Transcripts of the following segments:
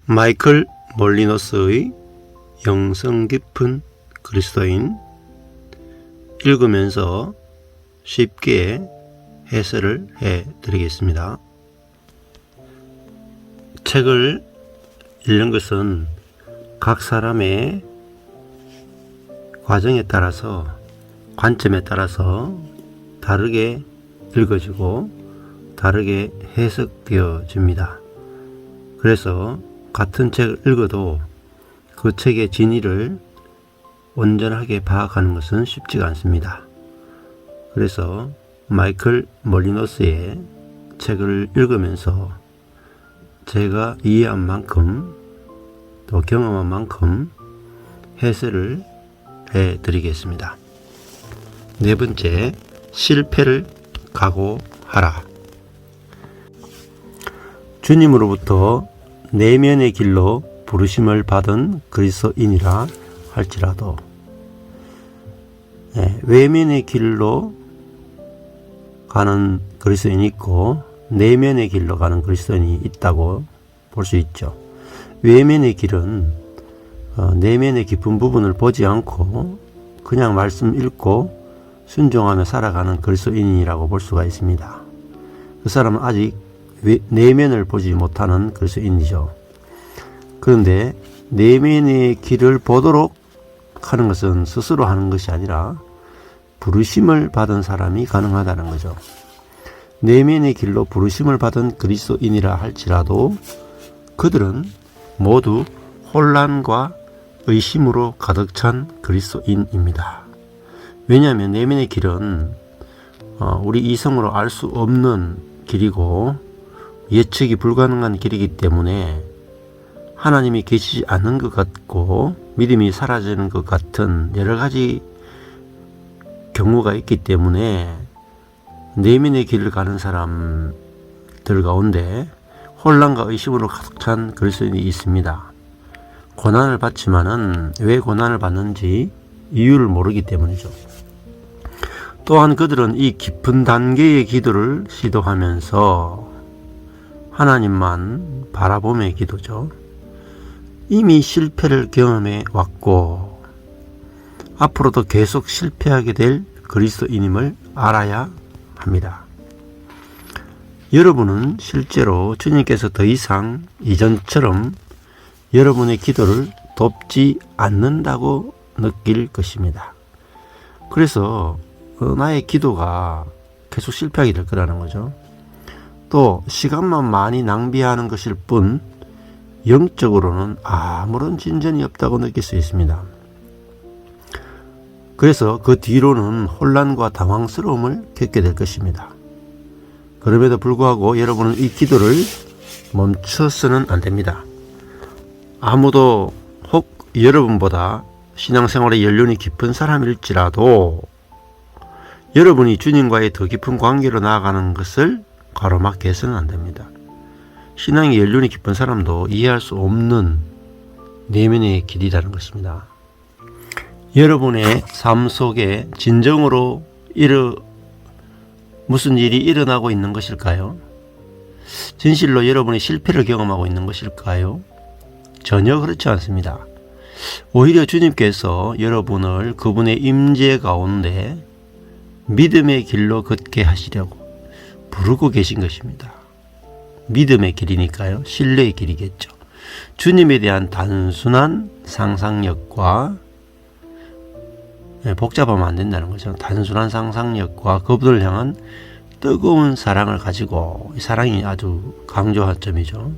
마이클 몰리너스의 영성 깊은 그리스도인, 읽으면서 쉽게 해설을 해 드리겠습니다. 책을 읽는 것은 각 사람의 과정에 따라서, 관점에 따라서 다르게 읽어지고 다르게 해석되어집니다. 그래서 같은 책을 읽어도 그 책의 진위를 온전하게 파악하는 것은 쉽지가 않습니다. 그래서 마이클 몰리너스의 책을 읽으면서 제가 이해한 만큼 또 경험한 만큼 해설을 해드리겠습니다. 네 번째, 실패를 각오하라. 주님으로부터 내면의 길로 부르심을 받은 그리스도인이라 할지라도 외면의 길로 가는 그리스도인이 있고 내면의 길로 가는 그리스도인이 있다고 볼 수 있죠. 외면의 길은 내면의 깊은 부분을 보지 않고 그냥 말씀 읽고 순종하며 살아가는 그리스도인이라고 볼 수가 있습니다. 그 사람은 아직 내면을 보지 못하는 그리스도인이죠. 그런데 내면의 길을 보도록 하는 것은 스스로 하는 것이 아니라 부르심을 받은 사람이 가능하다는 거죠. 내면의 길로 부르심을 받은 그리스도인이라 할지라도 그들은 모두 혼란과 의심으로 가득 찬 그리스도인입니다. 왜냐하면 내면의 길은 우리 이성으로 알 수 없는 길이고 예측이 불가능한 길이기 때문에 하나님이 계시지 않는 것 같고 믿음이 사라지는 것 같은 여러 가지 경우가 있기 때문에 내면의 길을 가는 사람들 가운데 혼란과 의심으로 가득 찬 그리스도인이 있습니다. 고난을 받지만은 왜 고난을 받는지 이유를 모르기 때문이죠. 또한 그들은 이 깊은 단계의 기도를 시도하면서 하나님만 바라보며 기도죠. 이미 실패를 경험해 왔고 앞으로도 계속 실패하게 될 그리스도인임을 알아야 합니다. 여러분은 실제로 주님께서 더 이상 이전처럼 여러분의 기도를 돕지 않는다고 느낄 것입니다. 그래서 나의 기도가 계속 실패하게 될 거라는 거죠. 또 시간만 많이 낭비하는 것일 뿐 영적으로는 아무런 진전이 없다고 느낄 수 있습니다. 그래서 그 뒤로는 혼란과 당황스러움을 겪게 될 것입니다. 그럼에도 불구하고 여러분은 이 기도를 멈춰서는 안 됩니다. 아무도 혹 여러분보다 신앙생활의 연륜이 깊은 사람일지라도 여러분이 주님과의 더 깊은 관계로 나아가는 것을 가로막게 해서는 안 됩니다. 신앙의 연륜이 깊은 사람도 이해할 수 없는 내면의 길이라는 것입니다. 여러분의 삶 속에 진정으로 무슨 일이 일어나고 있는 것일까요? 진실로 여러분이 실패를 경험하고 있는 것일까요? 전혀 그렇지 않습니다. 오히려 주님께서 여러분을 그분의 임재 가운데 믿음의 길로 걷게 하시려고 부르고 계신 것입니다. 믿음의 길이니까요. 신뢰의 길이겠죠. 주님에 대한 단순한 상상력과 복잡하면 안 된다는 거죠. 단순한 상상력과 그분을 향한 뜨거운 사랑을 가지고, 이 사랑이 아주 강조한 점이죠.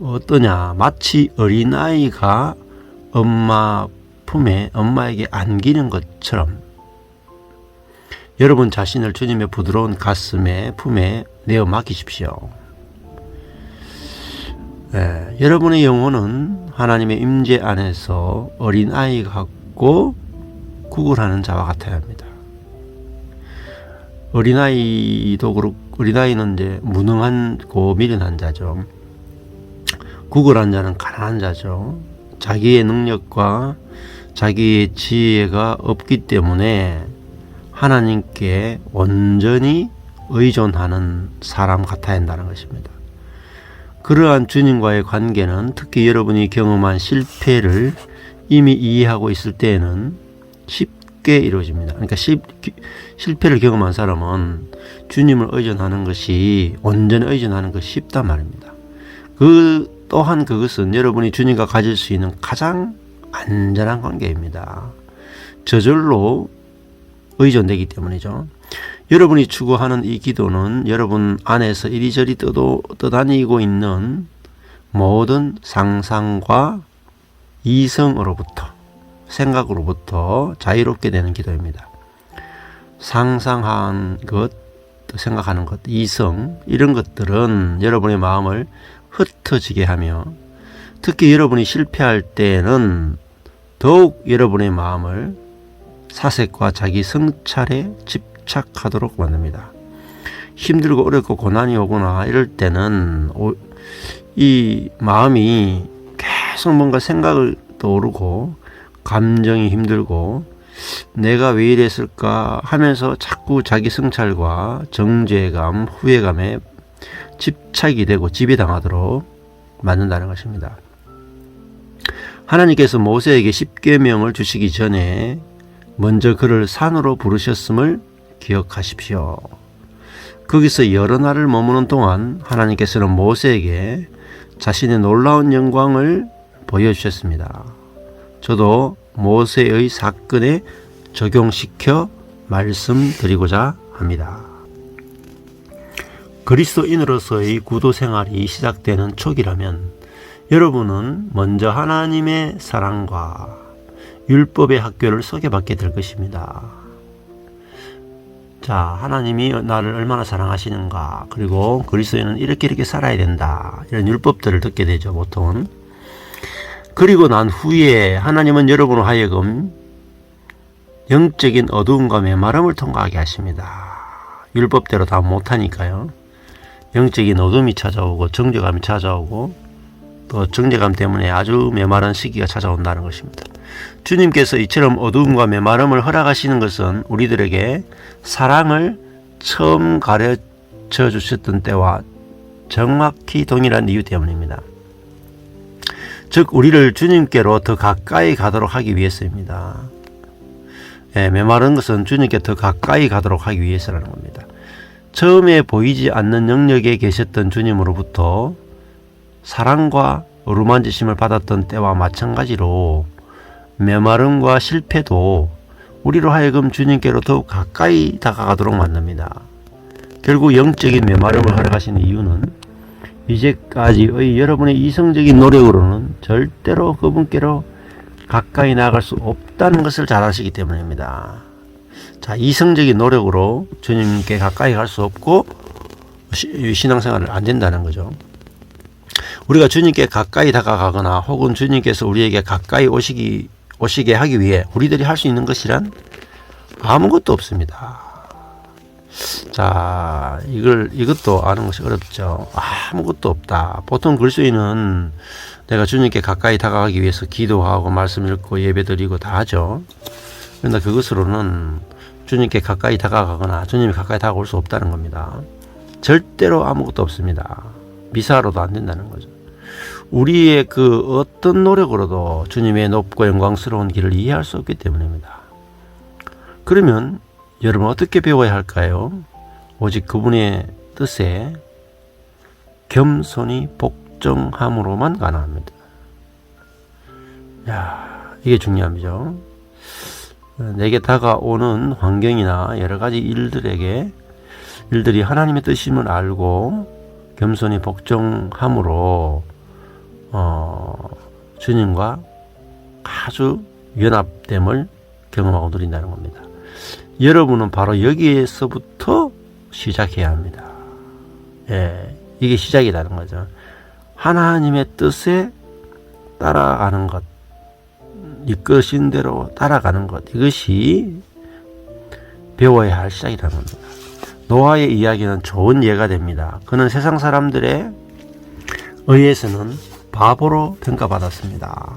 어떠냐, 마치 어린아이가 엄마 품에 엄마에게 안기는 것처럼 여러분 자신을 주님의 부드러운 가슴에 품에 내어 맡기십시오. 여러분의 영혼은 하나님의 임재 안에서 어린아이 같고 구걸하는 자와 같아야 합니다. 어린아이도 그렇고, 어린아이는 이제 무능하고 미련한 자죠. 구걸한 자는 가난한 자죠. 자기의 능력과 자기의 지혜가 없기 때문에 하나님께 온전히 의존하는 사람 같아야 한다는 것입니다. 그러한 주님과의 관계는 특히 여러분이 경험한 실패를 이미 이해하고 있을 때에는 쉽게 이루어집니다. 그러니까 실패를 경험한 사람은 주님을 의존하는 것이, 온전히 의존하는 것이 쉽단 말입니다. 또한 그것은 여러분이 주님과 가질 수 있는 가장 안전한 관계입니다. 저절로 의존되기 때문이죠. 여러분이 추구하는 이 기도는 여러분 안에서 이리저리 떠다니고 있는 모든 상상과 이성으로부터, 생각으로부터 자유롭게 되는 기도입니다. 상상한 것, 생각하는 것, 이성, 이런 것들은 여러분의 마음을 흩어지게 하며, 특히 여러분이 실패할 때는 더욱 여러분의 마음을 사색과 자기 성찰에 집착하도록 만듭니다. 힘들고 어렵고 고난이 오거나 이럴 때는 이 마음이 계속 뭔가 생각을 떠오르고 감정이 힘들고 내가 왜 이랬을까 하면서 자꾸 자기 성찰과 정죄감, 후회감에 집착이 되고 지배당하도록 만든다는 것입니다. 하나님께서 모세에게 십계명을 주시기 전에 먼저 그를 산으로 부르셨음을 기억하십시오. 거기서 여러 날을 머무는 동안 하나님께서는 모세에게 자신의 놀라운 영광을 보여주셨습니다. 저도 모세의 사건에 적용시켜 말씀드리고자 합니다. 그리스도인으로서의 구도 생활이 시작되는 초기라면 여러분은 먼저 하나님의 사랑과 율법의 학교를 소개받게 될 것입니다. 자, 하나님이 나를 얼마나 사랑하시는가, 그리고 그리스도인은 이렇게 살아야 된다, 이런 율법들을 듣게 되죠, 보통은. 그리고 난 후에 하나님은 여러분을 하여금 영적인 어두움과 메마름을 통과하게 하십니다. 율법대로 다 못하니까요. 영적인 어둠이 찾아오고 정죄감이 찾아오고 또 정죄감 때문에 아주 메마른 시기가 찾아온다는 것입니다. 주님께서 이처럼 어두움과 메마름을 허락하시는 것은 우리들에게 사랑을 처음 가르쳐 주셨던 때와 정확히 동일한 이유 때문입니다. 즉 우리를 주님께로 더 가까이 가도록 하기 위해서입니다. 메마른 것은 주님께 더 가까이 가도록 하기 위해서라는 겁니다. 처음에 보이지 않는 영역에 계셨던 주님으로부터 사랑과 어루만지심을 받았던 때와 마찬가지로 메마름과 실패도 우리로 하여금 주님께로 더욱 가까이 다가가도록 만듭니다. 결국 영적인 메마름을 허락하시는 이유는 이제까지의 여러분의 이성적인 노력으로는 절대로 그분께로 가까이 나아갈 수 없다는 것을 잘 아시기 때문입니다. 자, 이성적인 노력으로 주님께 가까이 갈 수 없고 신앙생활을 안 된다는 거죠. 우리가 주님께 가까이 다가가거나 혹은 주님께서 우리에게 가까이 오시게 하기 위해 우리들이 할 수 있는 것이란 아무것도 없습니다. 자, 이것도 아는 것이 어렵죠. 아무것도 없다. 보통 그리스도인은 내가 주님께 가까이 다가가기 위해서 기도하고 말씀 읽고 예배드리고 다 하죠. 그러나 그것으로는 주님께 가까이 다가가거나 주님이 가까이 다가올 수 없다는 겁니다. 절대로 아무것도 없습니다. 미사로도 안 된다는 거죠. 우리의 그 어떤 노력으로도 주님의 높고 영광스러운 길을 이해할 수 없기 때문입니다. 그러면 여러분 어떻게 배워야 할까요? 오직 그분의 뜻에 겸손히 복종함으로만 가능합니다. 야, 이게 중요함이죠. 내게 다가오는 환경이나 여러 가지 일들이 하나님의 뜻임을 알고 겸손히 복종함으로 주님과 아주 연합됨을 경험하고 누린다는 겁니다. 여러분은 바로 여기에서부터 시작해야 합니다. 이게 시작이라는 거죠. 하나님의 뜻에 따라가는 것, 이끄신 대로 따라가는 것, 이것이 배워야 할 시작이라는 겁니다. 노아의 이야기는 좋은 예가 됩니다. 그는 세상 사람들에 의해서는 바보로 평가받았습니다.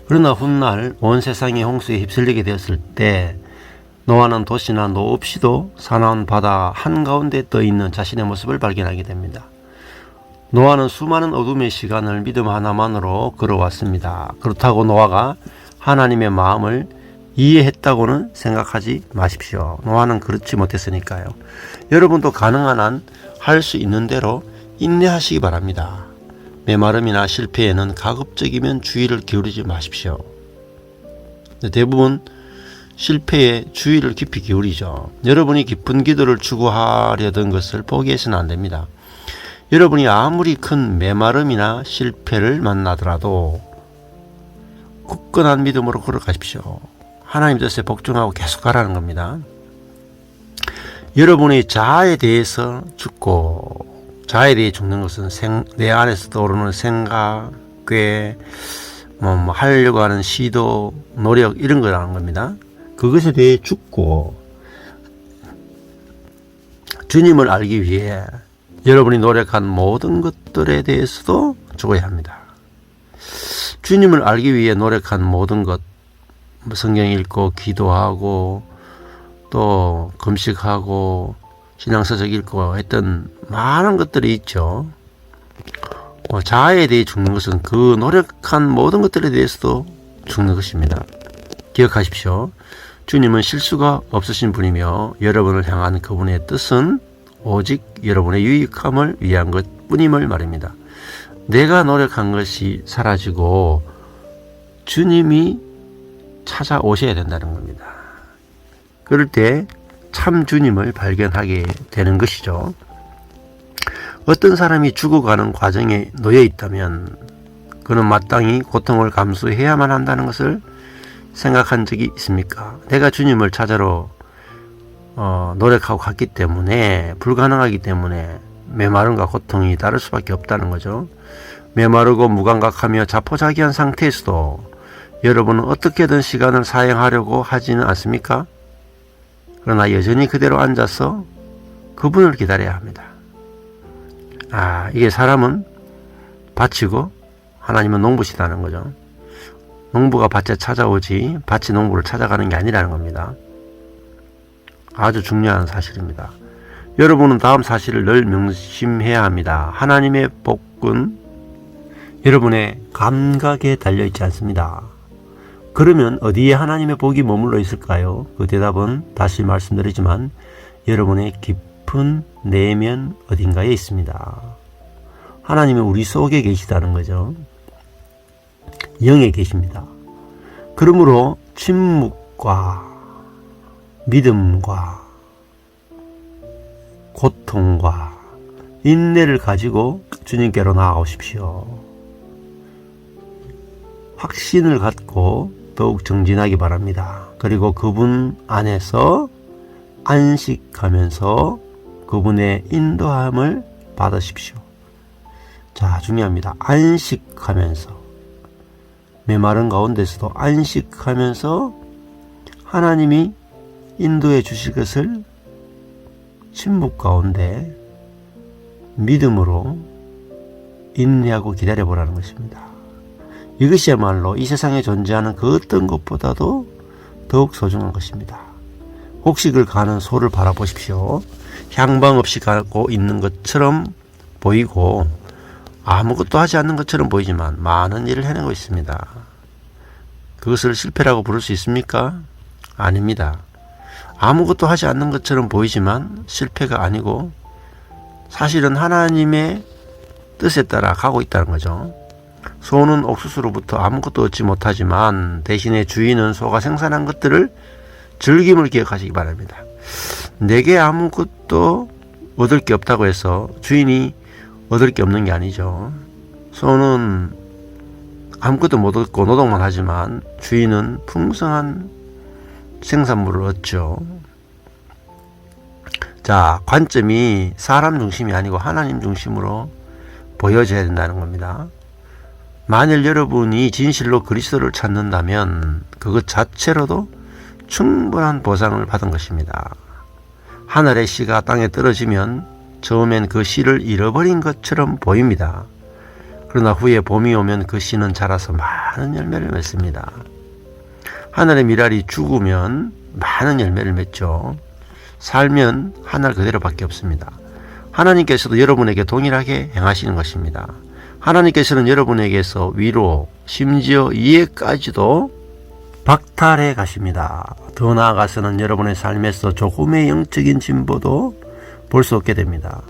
그러나 훗날 온 세상이 홍수에 휩쓸리게 되었을 때 노아는 도시나 노 없이도 사나운 바다 한가운데 떠있는 자신의 모습을 발견하게 됩니다. 노아는 수많은 어둠의 시간을 믿음 하나만으로 걸어왔습니다. 그렇다고 노아가 하나님의 마음을 이해했다고는 생각하지 마십시오. 노아는 그렇지 못했으니까요. 여러분도 가능한 한 할 수 있는 대로 인내하시기 바랍니다. 메마름이나 실패에는 가급적이면 주의를 기울이지 마십시오. 대부분 실패에 주의를 깊이 기울이죠. 여러분이 깊은 기도를 추구하려던 것을 포기해서는 안 됩니다. 여러분이 아무리 큰 메마름이나 실패를 만나더라도 굳건한 믿음으로 걸어가십시오. 하나님 뜻에 복종하고 계속 가라는 겁니다. 여러분의 자아에 대해서 죽고, 자아에 대해 죽는 것은 내 안에서 떠오르는 생각, 꾀, 하려고 하는 시도, 노력 이런 거라는 겁니다. 그것에 대해 죽고 주님을 알기 위해 여러분이 노력한 모든 것들에 대해서도 죽어야 합니다. 주님을 알기 위해 노력한 모든 것, 성경 읽고 기도하고 또 금식하고 신앙서적 읽고 했던 많은 것들이 있죠. 자아에 대해 죽는 것은 그 노력한 모든 것들에 대해서도 죽는 것입니다. 기억하십시오. 주님은 실수가 없으신 분이며 여러분을 향한 그분의 뜻은 오직 여러분의 유익함을 위한 것뿐임을 말입니다. 내가 노력한 것이 사라지고 주님이 찾아오셔야 된다는 겁니다. 그럴 때 참 주님을 발견하게 되는 것이죠. 어떤 사람이 죽어가는 과정에 놓여 있다면 그는 마땅히 고통을 감수해야만 한다는 것을 생각한 적이 있습니까? 내가 주님을 찾아러 노력하고 갔기 때문에, 불가능하기 때문에 메마름과 고통이 따를 수밖에 없다는 거죠. 메마르고 무감각하며 자포자기한 상태에서도 여러분은 어떻게든 시간을 사용하려고 하지는 않습니까? 그러나 여전히 그대로 앉아서 그분을 기다려야 합니다. 이게 사람은 밭이고 하나님은 농부시다는 거죠. 농부가 밭에 찾아오지 밭이 농부를 찾아가는 게 아니라는 겁니다. 아주 중요한 사실입니다. 여러분은 다음 사실을 늘 명심해야 합니다. 하나님의 복은 여러분의 감각에 달려있지 않습니다. 그러면 어디에 하나님의 복이 머물러 있을까요? 그 대답은 다시 말씀드리지만 여러분의 깊은 내면 어딘가에 있습니다. 하나님은 우리 속에 계시다는 거죠. 영에 계십니다. 그러므로 침묵과 믿음과 고통과 인내를 가지고 주님께로 나아오십시오. 확신을 갖고 더욱 정진하기 바랍니다. 그리고 그분 안에서 안식하면서 그분의 인도함을 받으십시오. 자, 중요합니다. 안식하면서, 메마른 가운데서도 안식하면서 하나님이 인도해 주실 것을 침묵 가운데 믿음으로 인내하고 기다려보라는 것입니다. 이것이야말로 이 세상에 존재하는 그 어떤 것보다도 더욱 소중한 것입니다. 곡식을 가는 소를 바라보십시오. 향방 없이 가고 있는 것처럼 보이고 아무것도 하지 않는 것처럼 보이지만 많은 일을 해내고 있습니다. 그것을 실패라고 부를 수 있습니까? 아닙니다. 아무것도 하지 않는 것처럼 보이지만 실패가 아니고 사실은 하나님의 뜻에 따라 가고 있다는 거죠. 소는 옥수수로부터 아무것도 얻지 못하지만 대신에 주인은 소가 생산한 것들을 즐김을 기억하시기 바랍니다. 내게 아무것도 얻을 게 없다고 해서 주인이 얻을 게 없는 게 아니죠. 소는 아무것도 못 얻고 노동만 하지만 주인은 풍성한 생산물을 얻죠. 자, 관점이 사람 중심이 아니고 하나님 중심으로 보여져야 된다는 겁니다. 만일 여러분이 진실로 그리스도를 찾는다면 그것 자체로도 충분한 보상을 받은 것입니다. 하늘의 씨가 땅에 떨어지면 처음엔 그 씨를 잃어버린 것처럼 보입니다. 그러나 후에 봄이 오면 그 씨는 자라서 많은 열매를 맺습니다. 하늘의 밀알이 죽으면 많은 열매를 맺죠. 살면 하늘 그대로밖에 없습니다. 하나님께서도 여러분에게 동일하게 행하시는 것입니다. 하나님께서는 여러분에게서 위로, 심지어 이해까지도 박탈해 가십니다. 더 나아가서는 여러분의 삶에서 조금의 영적인 진보도 볼 수 없게 됩니다.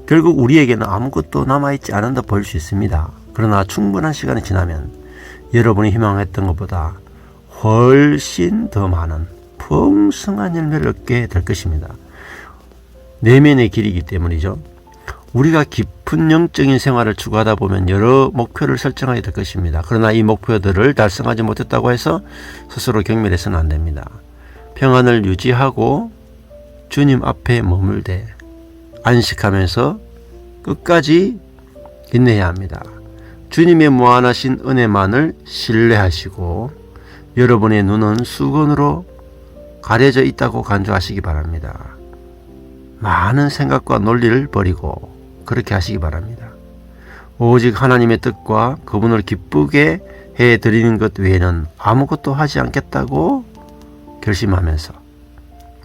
결국 우리에게는 아무것도 남아있지 않은 듯 보일 수 있습니다. 그러나 충분한 시간이 지나면 여러분이 희망했던 것보다 훨씬 더 많은 풍성한 열매를 얻게 될 것입니다. 내면의 길이기 때문이죠. 우리가 깊은 영적인 생활을 추구하다 보면 여러 목표를 설정하게 될 것입니다. 그러나 이 목표들을 달성하지 못했다고 해서 스스로 경멸해서는 안 됩니다. 평안을 유지하고 주님 앞에 머물되 안식하면서 끝까지 인내해야 합니다. 주님의 무한하신 은혜만을 신뢰하시고 여러분의 눈은 수건으로 가려져 있다고 간주하시기 바랍니다. 많은 생각과 논리를 버리고 그렇게 하시기 바랍니다. 오직 하나님의 뜻과 그분을 기쁘게 해드리는 것 외에는 아무것도 하지 않겠다고 결심하면서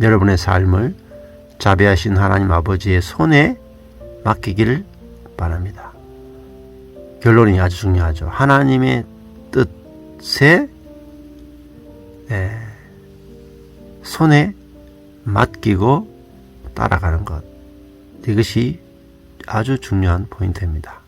여러분의 삶을 자비하신 하나님 아버지의 손에 맡기기를 바랍니다. 결론이 아주 중요하죠. 하나님의 뜻에 손에 맡기고 따라가는 것, 이것이 아주 중요한 포인트입니다.